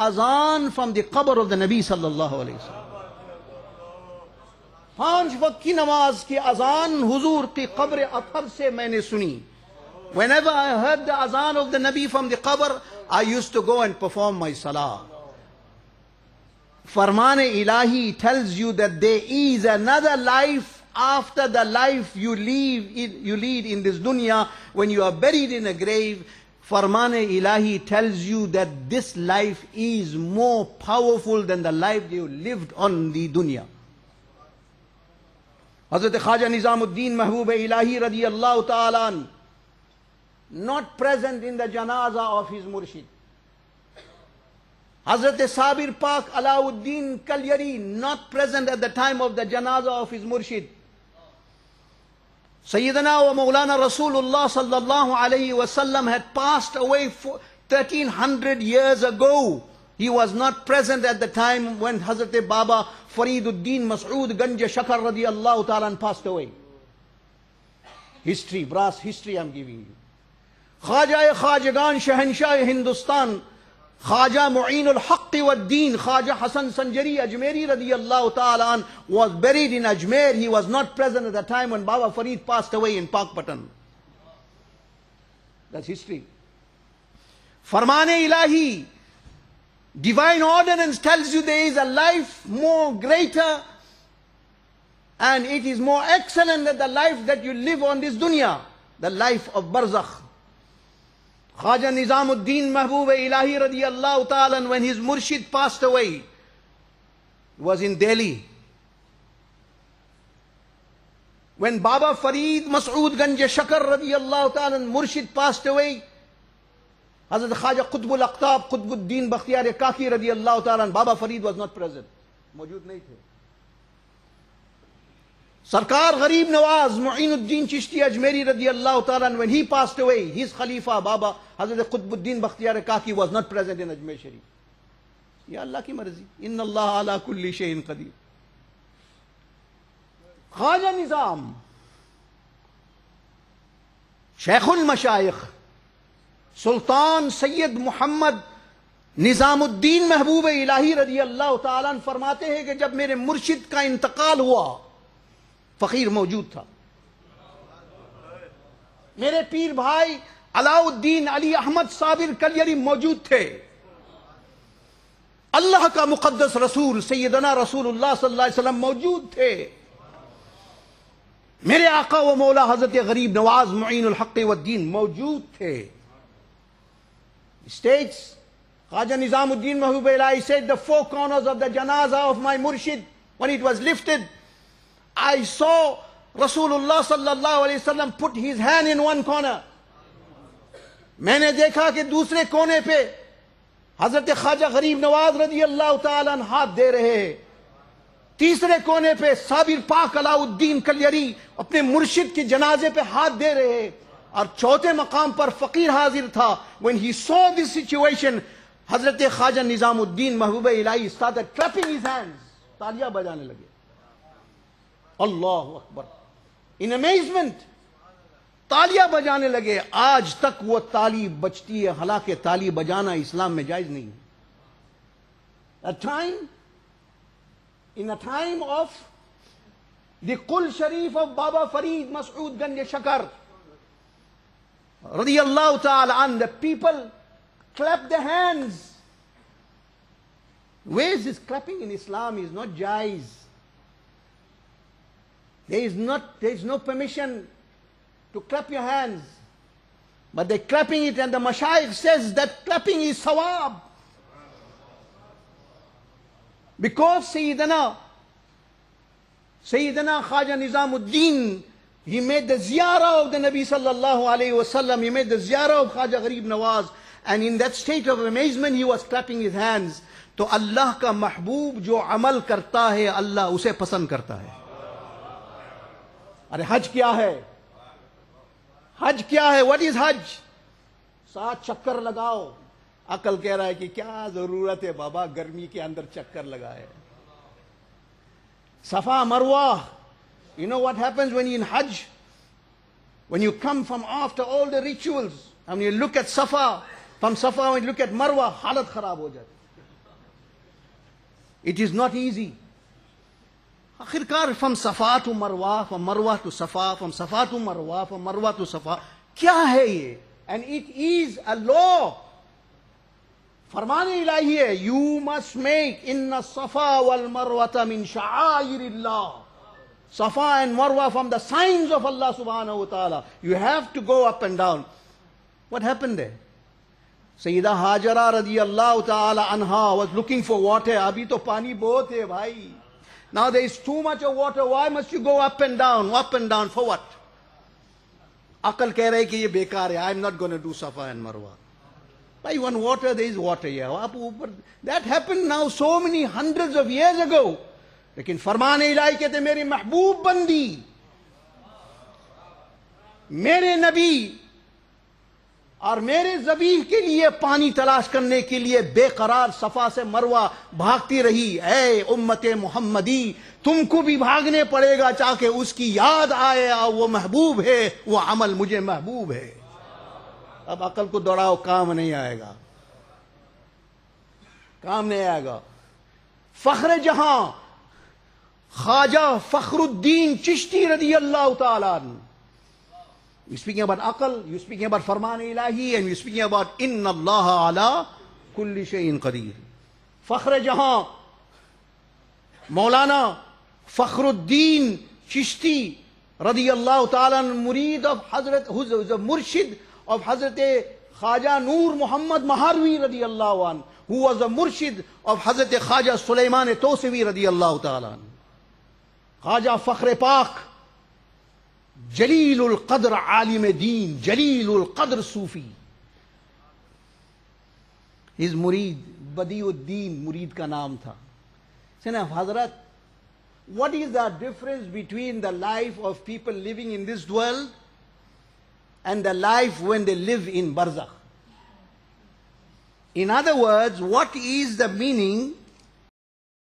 azan from the qabr of the Nabi sallallahu alayhi wa sallam. 5 वक्त की नमाज की अजान हुजूर की कब्र अथर से मैंने सुनी. Whenever I heard the azan of the Nabi from the qabr, I used to go and perform my salah. Farman-e-Ilahi tells you that there is another life after the life you lead in this dunya. When you are buried in a grave, Farman-e-Ilahi tells you that this life is more powerful than the life you lived on the dunya. Hazrat Khwaja Nizamuddin Mahbub-e-Ilahi radiyallahu ta'ala, not present in the janaza of his murshid. Hazrat Sabir Pak Alauddin Kalyari, not present at the time of the janaza of his murshid. Sayyidina wa Mawlana Rasulullah sallallahu alayhi wasallam had passed away 1300 years ago. He was not present at the time when Hazrat Baba Fariduddin Mas'ud Ganja Shakar radiyallahu ta'ala passed away. History, brass history I'm giving you. Khwaja-e-Khwajagan Shahanshah Hindustan, Khwaja Mu'een al-Haqqi wa-Deen, Khwaja Hasan Sanjari Ajmeri radiyallahu ta'ala was buried in Ajmer. He was not present at the time when Baba Farid passed away in Pakpatan. That's history. Farman-e-Ilahi, divine ordinance tells you there is a life more greater and it is more excellent than the life that you live on this dunya, the life of Barzakh. Khwaja Nizamuddin Mahbub-e-Ilahi radiyallahu ta'ala, when his murshid passed away, was in Delhi. When Baba Farid Mas'ud Ganja Shakar radiyallahu ta'ala murshid passed away, Hazrat Khwaja Qutbul Aqtab Qutbuddin Bakhtiyar Kaki radiyallahu ta'ala, Baba Farid was not present. Mawjood nahi the. Sarkar Gharib Nawaz Mu'inuddin Chishti Ajmeri radiyallahu ta'ala, when he passed away, his Khalifa Baba Hazrat Qutbuddin Bakhtiyar Kaki was not present in Ajmer Sharif. Ya Allah ki marzi. Inna Allah ala kulli shayin qadir. Khwaja Nizam, Shaykhul Mashayikh, Sultan Sayyid Muhammad Nizamuddin Mahbub-e-Ilahi radiyallahu ta'ala फरमाते हैं कि जब मेरे मुर्शिद का इंतकाल हुआ, फकीर मौजूद था. मेरे पीर भाई अलाउद्दीन अली अहमद साबिर कलियरी मौजूद थे. अल्लाह का मुकद्दस रसूल सैयदना रसूलुल्लाह सल्लल्लाहु अलैहि वसल्लम मौजूद थे. मेरे आका व मौला हजरत गरीब नवाज मुईन अल हक व दीन मौजूद थे. States, Khwaja Nizamuddin Mahbub-e-Ilahi said, the four corners of the janaza of my murshid, when it was lifted, I saw Rasulullah sallallahu alayhi wasallam put his hand in one corner. मैंने देखा कि दूसरे कोने पे हजरत ख्वाजा गरीब नवाज रदियल्लाहु ताला हाथ दे रहे हैं. तीसरे कोने पे साबिर पाक अलाउद्दीन कलियरी अपने मुर्शिद के जनाजे पे हाथ दे रहे हैं. और चौथे मकाम पर फकीर हाजिर था. When he saw this situation, Hazrat Khwaja Nizamuddin महबूब-ए-इलाही started clapping his hands. तालियां बजाने लगे. अल्लाहु अकबर. In amazement, तालियां बजाने लगे. आज तक वो ताली बजती है, हालांकि ताली बजाना इस्लाम में जायज नहीं है. In a time of the Qul Sharif of Baba Farid Mas'ud Ganj Shakar radiyallahu ta'ala an, the people clap their hands. Where is this clapping in Islam? Is not jaiz. There is no permission to clap your hands. But they're clapping it, and the Mashayikh says that clapping is sawab. Because Sayyidina Khwaja Nizamuddin, he made the ziyarah of the Nabi sallallahu alayhi wasallam, he made the ziyarah of Khwaja Gharib Nawaz, and in that state of amazement he was clapping his hands. तो अल्लाह का महबूब जो अमल करता है, अल्लाह उसे पसंद करता है. अरे हज क्या है? हज क्या है? व्हाट इज हज? 7 चक्कर लगाओ. अकल कह रहा है कि क्या जरूरत है बाबा गर्मी के अंदर चक्कर लगाए. Safa Marwa. You know what happens when you in Hajj? When you come from after all the rituals, and you look at Safa, from Safa when you look at Marwa, halat kharab ho jati. It is not easy. आखिरकार from Safa to Marwa, from Marwa to Safa, from Safa to Marwa, from Marwa to Safa, क्या है ये? And it is a law. फरमान इलाही है, you must make inna Safa wal Marwata min sha'airillah. Safa and Marwa from the signs of Allah subhanahu wa ta'ala. You have to go up and down. What happened there? Sayyida Hajara radiyallahu ta'ala anha was looking for water. Abhi to pani bahut hai bhai. Now there is too much of water. Why must you go up and down? Up and down for what? Aqal keh rahe ki ye bekar hai. I am not going to do Safa and Marwa. By one water, there is water here. That happened now so many hundreds of years ago. लेकिन फरमान इलाही कहते मेरे महबूब बंदी, मेरे नबी और मेरे ज़बीह के लिए पानी तलाश करने के लिए बेकरार सफा से मरवा भागती रही। ऐ उम्मत मोहम्मदी, तुमको भी भागने पड़ेगा चाहे उसकी याद आए और वो महबूब है, वो अमल मुझे महबूब है। अब अकल को दौड़ाओ, काम नहीं आएगा, काम नहीं आएगा। फख्र जहां ख्वाजा फखरुद्दीन चिश्ती रदियल्लाहु ta'ala anhu. You're speaking about aql, you're speaking about farman ilahi, and you're speaking about inna Allah ala kulli shay'in qadir. Fakhr jahan Maulana Fakhruddin Chishti radiyallahu ta'ala, murid of Hazrat, who's the murshid of Hazrat Khaja Noor Muhammad Maharwi radiyallahu anhu, who was the murshid of Hazrat Khaja Sulaiman Tosevi radiyallahu ta'ala anhu. Khaja Fakhr Pak, Jalilul Qadr Alim Deen, Jalilul Qadr Sufi. His murid, Badiuddin, murid ka naam tha. Said, Hazrat, what is the difference between the life of people living in this world and the life when they live in Barzakh? In other words, what is the meaning